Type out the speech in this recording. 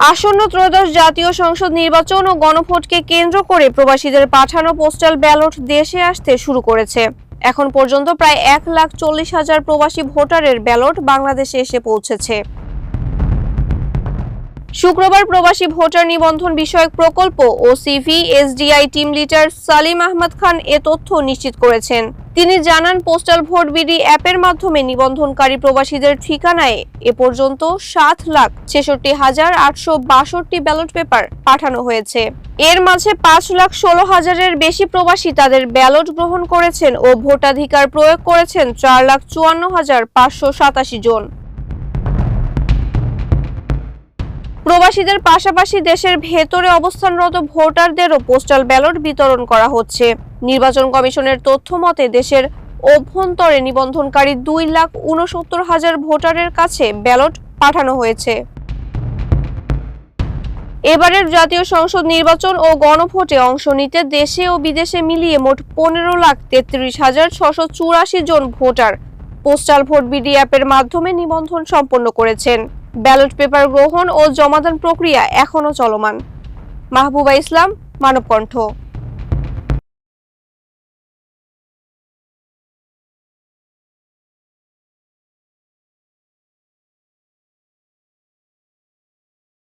আসন্ন ত্রয়োদশ জাতীয় সংসদ নির্বাচন ও গণভোটকে কেন্দ্র করে প্রবাসীদের পাঠানো পোস্টাল ব্যালট দেশে আসতে শুরু করেছে। এখন পর্যন্ত প্রায় 1,40,000 প্রবাসী ভোটারের ব্যালট বাংলাদেশে এসে পৌঁছেছে। শুক্রবার প্রবাসী ভোটার নিবন্ধন বিষয়ক প্রকল্প ও সিভিএসডিআই টিম লিডার সালিম আহমদ খান এ তথ্য নিশ্চিত করেছেন। তিনি জানান, পোস্টাল ভোট বিডি অ্যাপের মাধ্যমে নিবন্ধনকারী প্রবাসীদের ঠিকানায় এ পর্যন্ত 7,66,862 ব্যালট পেপার পাঠানো হয়েছে। এর মাঝে 5,16,000-এর বেশি প্রবাসী তাদের ব্যালট গ্রহণ করেছেন ও ভোটাধিকার প্রয়োগ করেছেন 4,54,587 জন। প্রবাসীদের পাশাপাশি দেশের ভেতরে অবস্থানরত ভোটারদেরও পোস্টাল ব্যালট বিতরণ করা হচ্ছে। নির্বাচন কমিশনের তথ্য মতে দেশের অভ্যন্তরে নিবন্ধনকারী 2,69,000 ভোটারের কাছে ব্যালট পাঠানো হয়েছে। এবারের জাতীয় সংসদ নির্বাচন ও গণভোটে অংশ নিতে দেশে ও বিদেশে মিলিয়ে মোট 15,33,684 জন ভোটার পোস্টাল ভোট বিডি অ্যাপের মাধ্যমে নিবন্ধন সম্পন্ন করেছেন। ব্যালট পেপার গ্রহণ ও জমাদান প্রক্রিয়া এখনো চলমান। মাহবুবা ইসলাম, মানবকণ্ঠ।